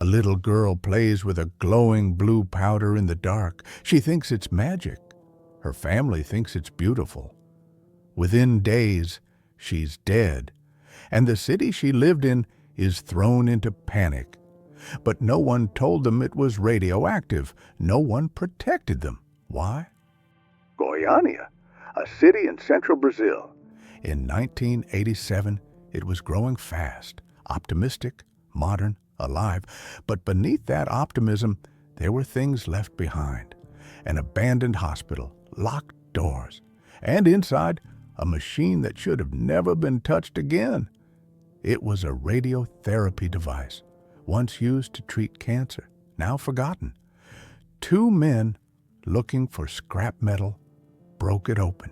A little girl plays with a glowing blue powder in the dark. She thinks it's magic. Her family thinks it's beautiful. Within days, she's dead, and the city she lived in is thrown into panic. But no one told them it was radioactive. No one protected them. Why? Goiânia, a city in central Brazil. In 1987, it was growing fast, optimistic, modern, alive. But beneath that optimism, there were things left behind. An abandoned hospital, locked doors, and inside, a machine that should have never been touched again. It was a radiotherapy device, once used to treat cancer, now forgotten. Two men, looking for scrap metal, broke it open.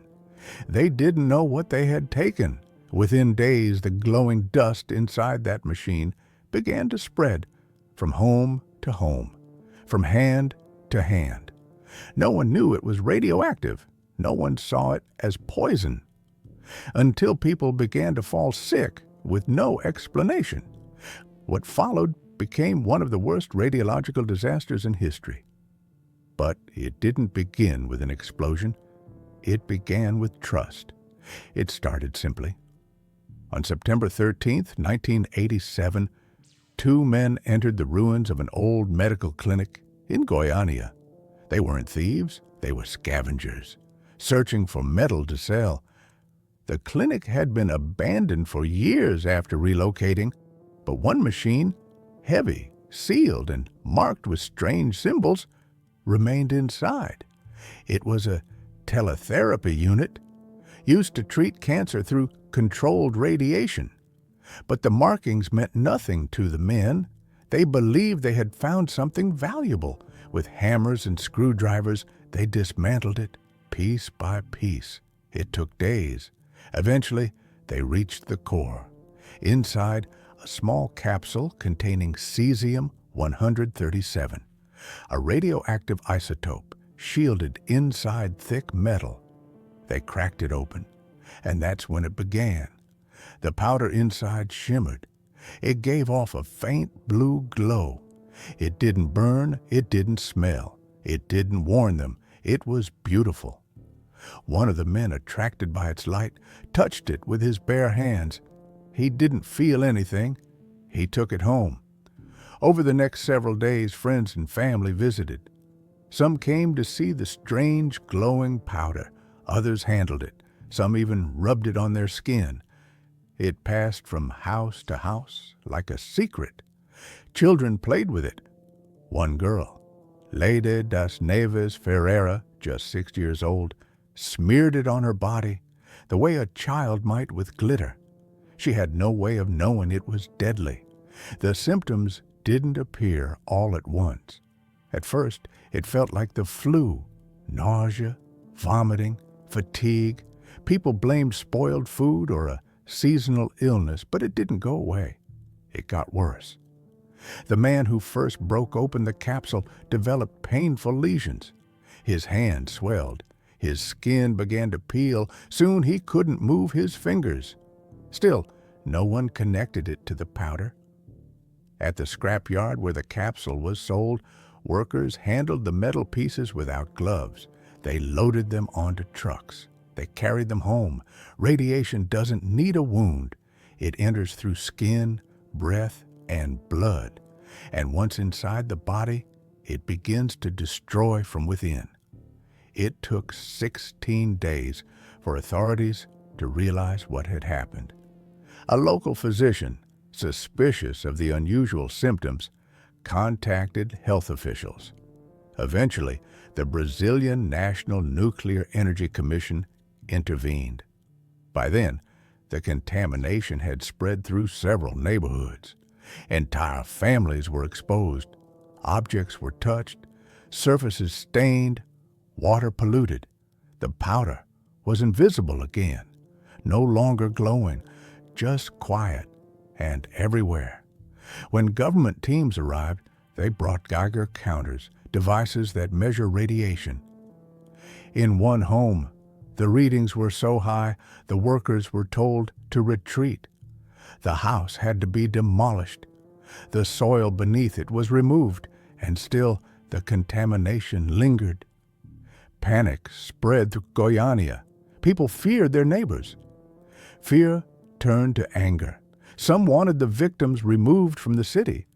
They didn't know what they had taken. Within days, the glowing dust inside that machine began to spread from home to home, from hand to hand. No one knew it was radioactive. No one saw it as poison. Until people began to fall sick with no explanation. What followed became one of the worst radiological disasters in history. But it didn't begin with an explosion. It began with trust. It started simply. On September 13th, 1987, two men entered the ruins of an old medical clinic in Goiânia. They weren't thieves, they were scavengers, searching for metal to sell. The clinic had been abandoned for years after relocating, but one machine, heavy, sealed, and marked with strange symbols, remained inside. It was a teletherapy unit, used to treat cancer through controlled radiation. But the markings meant nothing to the men. They believed they had found something valuable. With hammers and screwdrivers, they dismantled it, piece by piece. It took days. Eventually, they reached the core. Inside, a small capsule containing Cesium-137, a radioactive isotope shielded inside thick metal. They cracked it open, and that's when it began. The powder inside shimmered. It gave off a faint blue glow. It didn't burn, it didn't smell, it didn't warn them. It was beautiful. One of the men, attracted by its light, touched it with his bare hands. He didn't feel anything. He took it home. Over the next several days, friends and family visited. Some came to see the strange glowing powder. Others handled it. Some even rubbed it on their skin. It passed from house to house like a secret. Children played with it. One girl, Lady das Neves Ferreira, just 6 years old, smeared it on her body the way a child might with glitter. She had no way of knowing it was deadly. The symptoms didn't appear all at once. At first, it felt like the flu, nausea, vomiting, fatigue. People blamed spoiled food or a seasonal illness, but it didn't go away. It got worse. The man who first broke open the capsule developed painful lesions. His hand swelled. His skin began to peel. Soon he couldn't move his fingers. Still, no one connected it to the powder. At the scrapyard where the capsule was sold, workers handled the metal pieces without gloves. They loaded them onto trucks. They carried them home. Radiation doesn't need a wound. It enters through skin, breath, and blood. And once inside the body, it begins to destroy from within. It took 16 days for authorities to realize what had happened. A local physician, suspicious of the unusual symptoms, contacted health officials. Eventually, the Brazilian National Nuclear Energy Commission intervened. By then, the contamination had spread through several neighborhoods. Entire families were exposed. Objects were touched, surfaces stained, water polluted. The powder was invisible again, no longer glowing, just quiet and everywhere. When government teams arrived, they brought Geiger counters, devices that measure radiation. In one home, the readings were so high, the workers were told to retreat. The house had to be demolished. The soil beneath it was removed, and still the contamination lingered. Panic spread through Goiânia. People feared their neighbors. Fear turned to anger. Some wanted the victims removed from the city.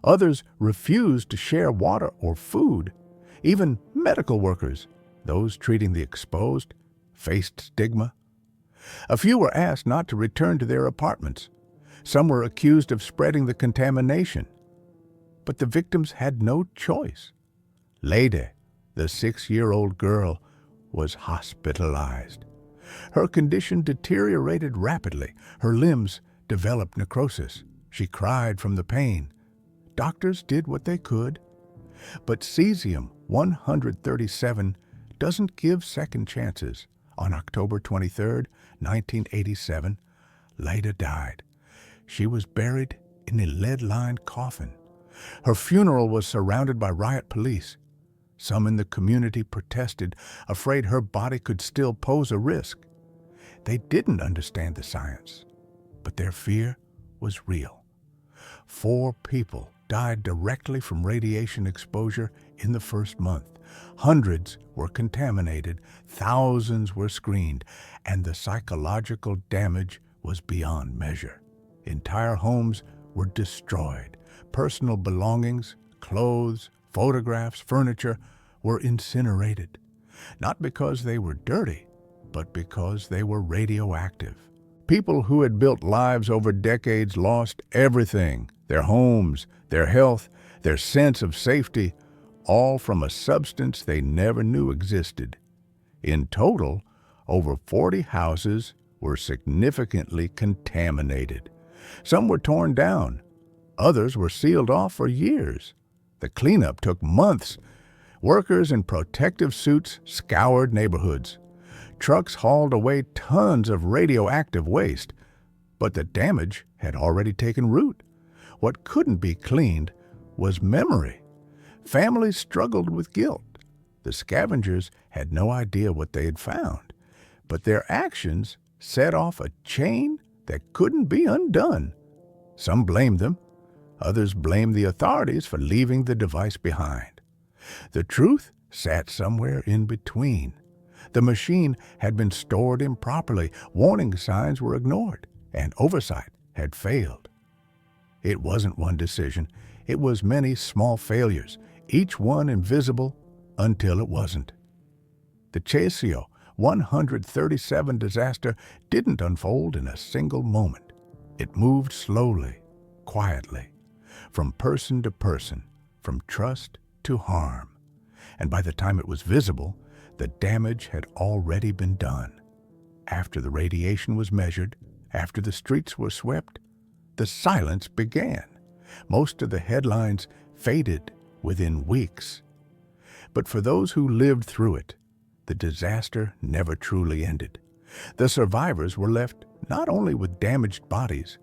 Others refused to share water or food. Even medical workers, those treating the exposed, faced stigma. A few were asked not to return to their apartments. Some were accused of spreading the contamination. But the victims had no choice. Lede, the 6-year-old girl, was hospitalized. Her condition deteriorated rapidly. Her limbs developed necrosis. She cried from the pain. Doctors did what they could. But Cesium-137 doesn't give second chances. On October 23, 1987, Leda died. She was buried in a lead-lined coffin. Her funeral was surrounded by riot police. Some in the community protested, afraid her body could still pose a risk. They didn't understand the science, but their fear was real. 4 people died directly from radiation exposure in the first month. Hundreds were contaminated, thousands were screened, and the psychological damage was beyond measure. Entire homes were destroyed. Personal belongings, clothes, photographs, furniture were incinerated, not because they were dirty, but because they were radioactive. People who had built lives over decades lost everything: their homes, their health, their sense of safety, all from a substance they never knew existed. In total, over 40 houses were significantly contaminated. Some were torn down. Others were sealed off for years. The cleanup took months. Workers in protective suits scoured neighborhoods. Trucks hauled away tons of radioactive waste, but the damage had already taken root. What couldn't be cleaned was memory. Families struggled with guilt. The scavengers had no idea what they had found, but their actions set off a chain that couldn't be undone. Some blamed them. Others blamed the authorities for leaving the device behind. The truth sat somewhere in between. The machine had been stored improperly, warning signs were ignored, and oversight had failed. It wasn't one decision. It was many small failures, each one invisible until it wasn't. The Cesium-137 disaster didn't unfold in a single moment. It moved slowly, quietly, from person to person, from trust to harm. And by the time it was visible, the damage had already been done. After the radiation was measured, after the streets were swept, the silence began. Most of the headlines faded within weeks. But for those who lived through it, the disaster never truly ended. The survivors were left not only with damaged bodies,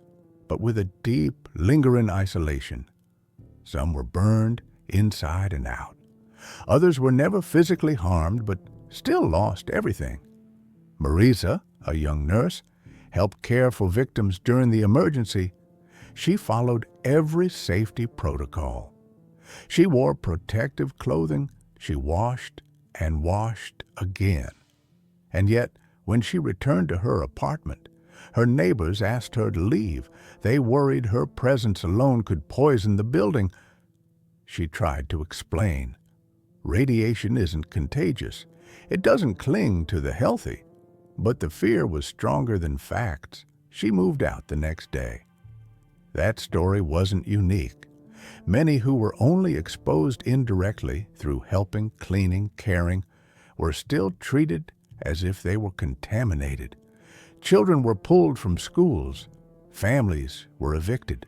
but with a deep, lingering isolation. Some were burned inside and out. Others were never physically harmed, but still lost everything. Marisa, a young nurse, helped care for victims during the emergency. She followed every safety protocol. She wore protective clothing. She washed and washed again. And yet, when she returned to her apartment, her neighbors asked her to leave. They worried her presence alone could poison the building. She tried to explain. Radiation isn't contagious. It doesn't cling to the healthy. But the fear was stronger than facts. She moved out the next day. That story wasn't unique. Many who were only exposed indirectly through helping, cleaning, caring, were still treated as if they were contaminated. Children were pulled from schools. Families were evicted.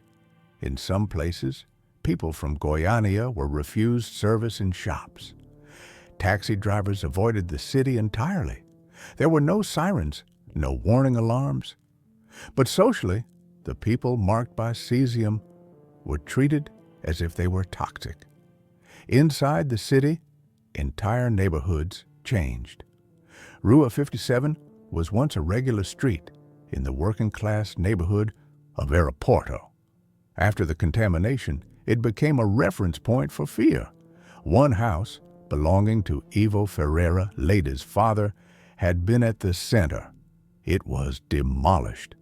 In some places, people from Goiânia were refused service in shops. Taxi drivers avoided the city entirely. There were no sirens, no warning alarms. But socially, the people marked by cesium were treated as if they were toxic. Inside the city, entire neighborhoods changed. Rua 57 was once a regular street in the working-class neighborhood of Aeroporto. After the contamination, it became a reference point for fear. One house, belonging to Ivo Ferreira, Leida's father, had been at the center. It was demolished.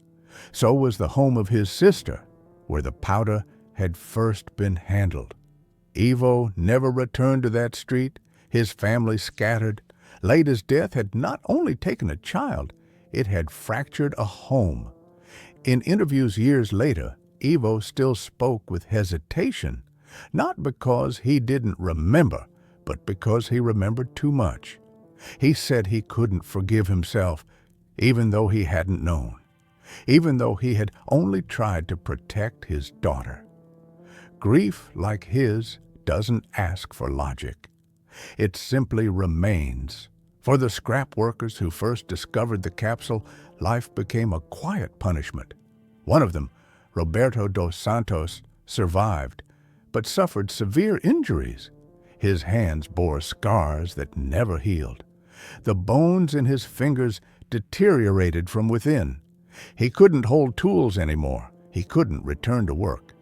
So was the home of his sister, where the powder had first been handled. Ivo never returned to that street, his family scattered. Leida's death had not only taken a child, it had fractured a home. In interviews years later, Ivo still spoke with hesitation, not because he didn't remember, but because he remembered too much. He said he couldn't forgive himself, even though he hadn't known, even though he had only tried to protect his daughter. Grief like his doesn't ask for logic. It simply remains. For the scrap workers who first discovered the capsule, life became a quiet punishment. One of them, Roberto dos Santos, survived, but suffered severe injuries. His hands bore scars that never healed. The bones in his fingers deteriorated from within. He couldn't hold tools anymore. He couldn't return to work.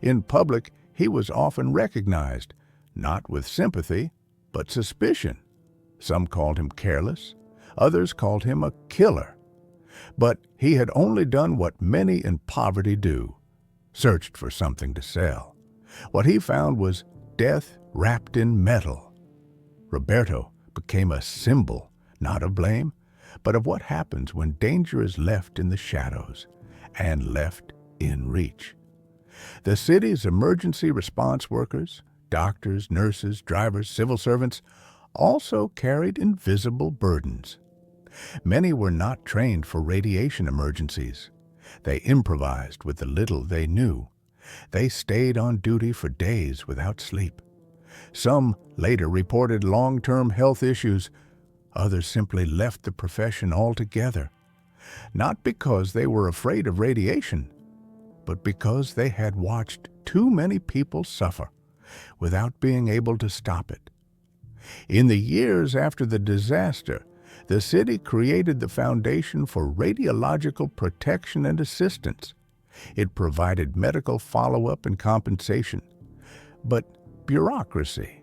In public, he was often recognized, not with sympathy, but suspicion. Some called him careless. Others called him a killer. But he had only done what many in poverty do, searched for something to sell. What he found was death wrapped in metal. Roberto became a symbol, not of blame, but of what happens when danger is left in the shadows and left in reach. The city's emergency response workers, doctors, nurses, drivers, civil servants, also carried invisible burdens. Many were not trained for radiation emergencies. They improvised with the little they knew. They stayed on duty for days without sleep. Some later reported long-term health issues. Others simply left the profession altogether, not because they were afraid of radiation, but because they had watched too many people suffer without being able to stop it. In the years after the disaster, the city created the Foundation for Radiological Protection and Assistance. It provided medical follow-up and compensation. But bureaucracy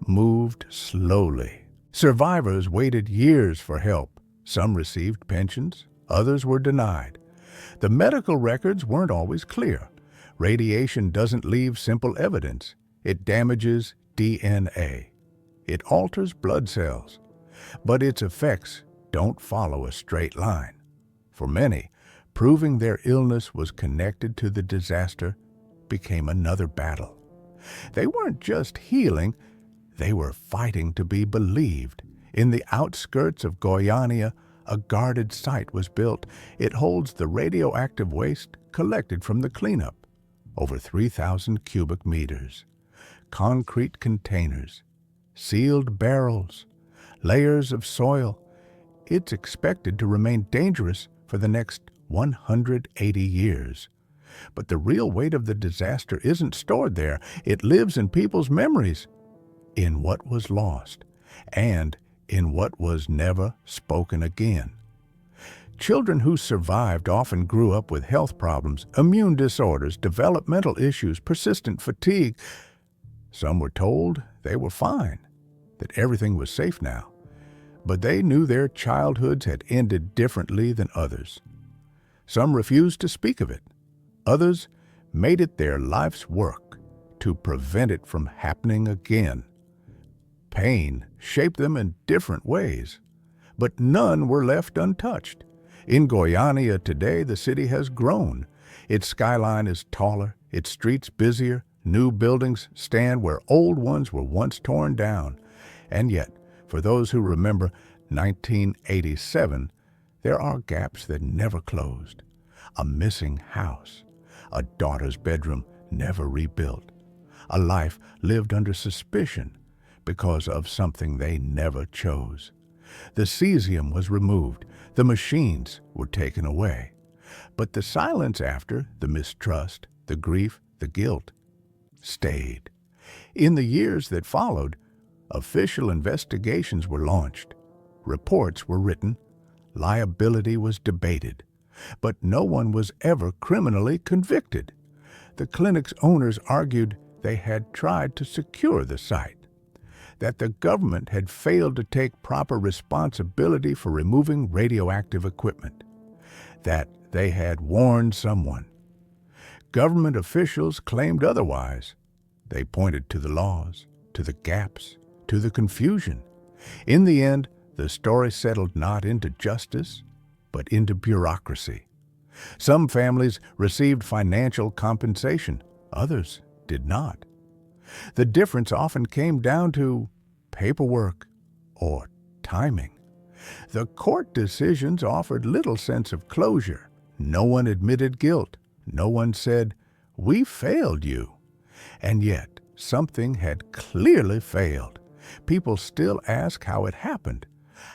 moved slowly. Survivors waited years for help. Some received pensions, others were denied. The medical records weren't always clear. Radiation doesn't leave simple evidence. It damages DNA. It alters blood cells. But its effects don't follow a straight line. For many, proving their illness was connected to the disaster became another battle. They weren't just healing, they were fighting to be believed. In the outskirts of Goiânia, a guarded site was built. It holds the radioactive waste collected from the cleanup, over 3,000 cubic meters. Concrete containers, sealed barrels, layers of soil. It's expected to remain dangerous for the next 180 years. But the real weight of the disaster isn't stored there. It lives in people's memories, in what was lost, and in what was never spoken again. Children who survived often grew up with health problems, immune disorders, developmental issues, persistent fatigue. Some were told they were fine, that everything was safe now, but they knew their childhoods had ended differently than others. Some refused to speak of it. Others made it their life's work to prevent it from happening again. Pain shaped them in different ways, but none were left untouched. In Goiânia today, the city has grown. Its skyline is taller, its streets busier, new buildings stand where old ones were once torn down. And yet, for those who remember 1987, there are gaps that never closed. A missing house, a daughter's bedroom never rebuilt, a life lived under suspicion because of something they never chose. The cesium was removed, the machines were taken away. But the silence after, the mistrust, the grief, the guilt, stayed. In the years that followed, official investigations were launched. Reports were written. Liability was debated. But no one was ever criminally convicted. The clinic's owners argued they had tried to secure the site, that the government had failed to take proper responsibility for removing radioactive equipment, that they had warned someone. Government officials claimed otherwise. They pointed to the laws, to the gaps, to the confusion. In the end, the story settled not into justice, but into bureaucracy. Some families received financial compensation, others did not. The difference often came down to paperwork or timing. The court decisions offered little sense of closure. No one admitted guilt. No one said, "We failed you." And yet, something had clearly failed. People still ask how it happened,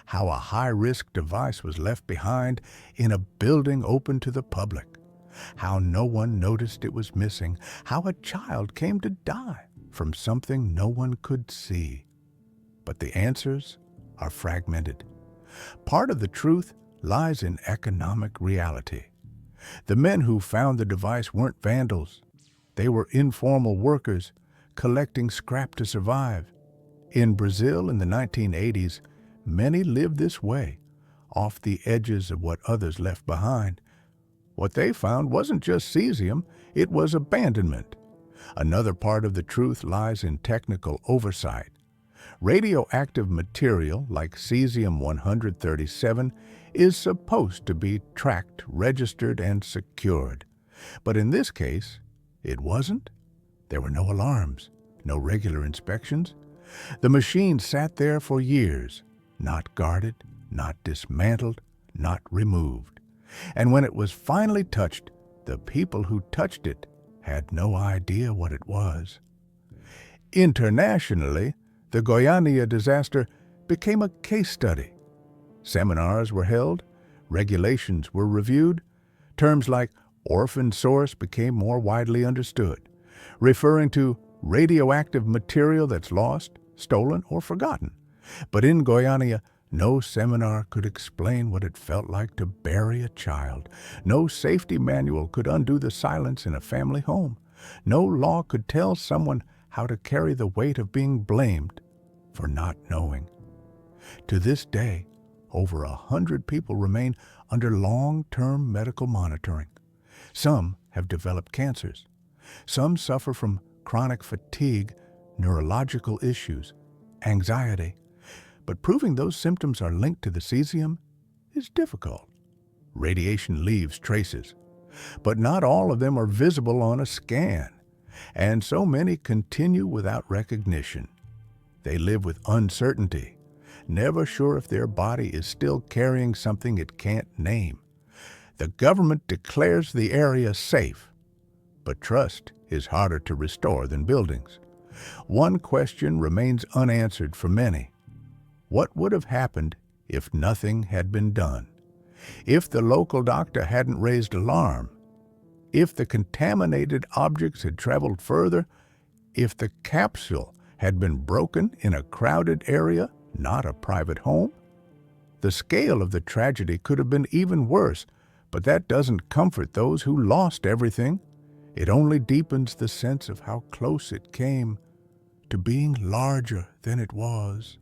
how a high-risk device was left behind in a building open to the public, how no one noticed it was missing, how a child came to die from something no one could see. But the answers are fragmented. Part of the truth lies in economic reality. The men who found the device weren't vandals. They were informal workers collecting scrap to survive. In Brazil in the 1980s, many lived this way, off the edges of what others left behind. What they found wasn't just cesium, it was abandonment. Another part of the truth lies in technical oversight. Radioactive material like cesium-137 is supposed to be tracked, registered, and secured. But in this case, it wasn't. There were no alarms, no regular inspections. The machine sat there for years, not guarded, not dismantled, not removed. And when it was finally touched, the people who touched it had no idea what it was. Internationally, the Goiânia disaster became a case study. Seminars were held, regulations were reviewed, terms like orphan source became more widely understood, referring to radioactive material that's lost, stolen, or forgotten. But in Goiânia, no seminar could explain what it felt like to bury a child. No safety manual could undo the silence in a family home. No law could tell someone how to carry the weight of being blamed for not knowing. To this day, over 100 people remain under long-term medical monitoring. Some have developed cancers. Some suffer from chronic fatigue, neurological issues, anxiety. But proving those symptoms are linked to the cesium is difficult. Radiation leaves traces, but not all of them are visible on a scan, and so many continue without recognition. They live with uncertainty, never sure if their body is still carrying something it can't name. The government declares the area safe, but trust is harder to restore than buildings. One question remains unanswered for many. What would have happened if nothing had been done? If the local doctor hadn't raised alarm? If the contaminated objects had traveled further? If the capsule had been broken in a crowded area, not a private home? The scale of the tragedy could have been even worse, but that doesn't comfort those who lost everything. It only deepens the sense of how close it came to being larger than it was,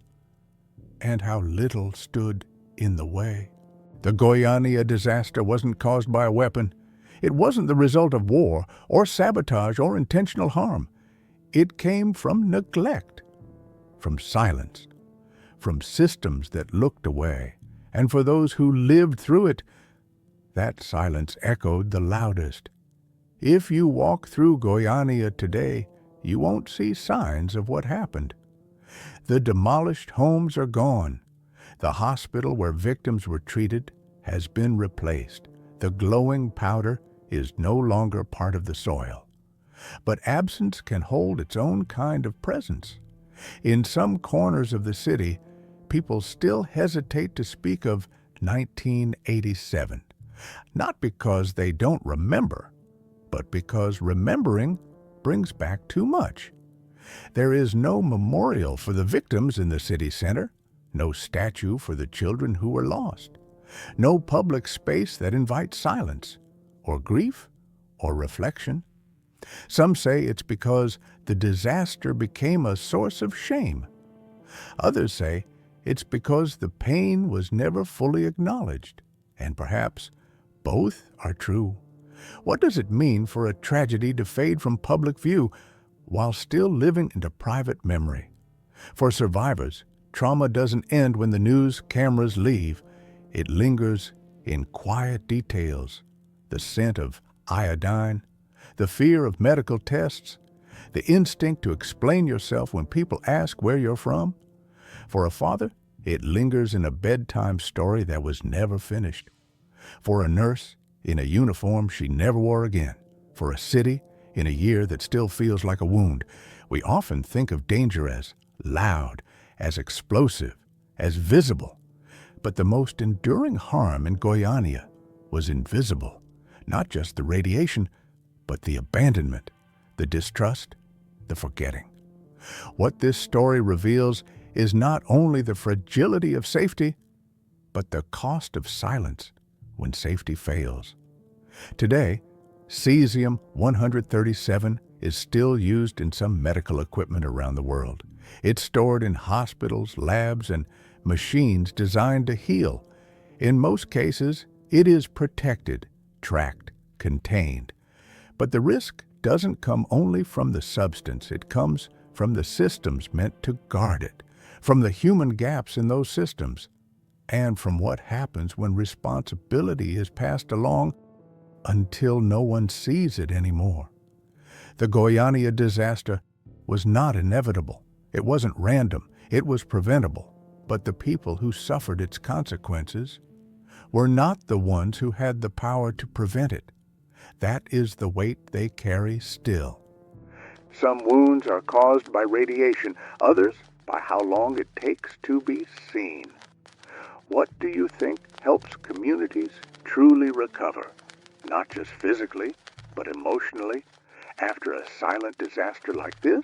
and how little stood in the way. The Goiânia disaster wasn't caused by a weapon. It wasn't the result of war or sabotage or intentional harm. It came from neglect, from silence, from systems that looked away. And for those who lived through it, that silence echoed the loudest. If you walk through Goiânia today, you won't see signs of what happened. The demolished homes are gone. The hospital where victims were treated has been replaced. The glowing powder is no longer part of the soil. But absence can hold its own kind of presence. In some corners of the city, people still hesitate to speak of 1987, not because they don't remember, but because remembering brings back too much. There is no memorial for the victims in the city center, no statue for the children who were lost, no public space that invites silence, or grief, or reflection. Some say it's because the disaster became a source of shame. Others say it's because the pain was never fully acknowledged, and perhaps both are true. What does it mean for a tragedy to fade from public view while still living into private memory? For survivors, trauma doesn't end when the news cameras leave. It lingers in quiet details: the scent of iodine, the fear of medical tests, the instinct to explain yourself when people ask where you're from. For a father, it lingers in a bedtime story that was never finished. For a nurse, in a uniform she never wore again. For a city, in a year that still feels like a wound. We often think of danger as loud, as explosive, as visible. But the most enduring harm in Goiânia was invisible. Not just the radiation, but the abandonment, the distrust, the forgetting. What this story reveals is not only the fragility of safety, but the cost of silence when safety fails. Today, Cesium-137 is still used in some medical equipment around the world. It's stored in hospitals, labs, and machines designed to heal. In most cases, it is protected, tracked, contained. But the risk doesn't come only from the substance. It comes from the systems meant to guard it, from the human gaps in those systems, and from what happens when responsibility is passed along until no one sees it anymore. The Goiânia disaster was not inevitable. It wasn't random. It was preventable. But the people who suffered its consequences were not the ones who had the power to prevent it. That is the weight they carry still. Some wounds are caused by radiation, others by how long it takes to be seen. What do you think helps communities truly recover, not just physically, but emotionally, after a silent disaster like this?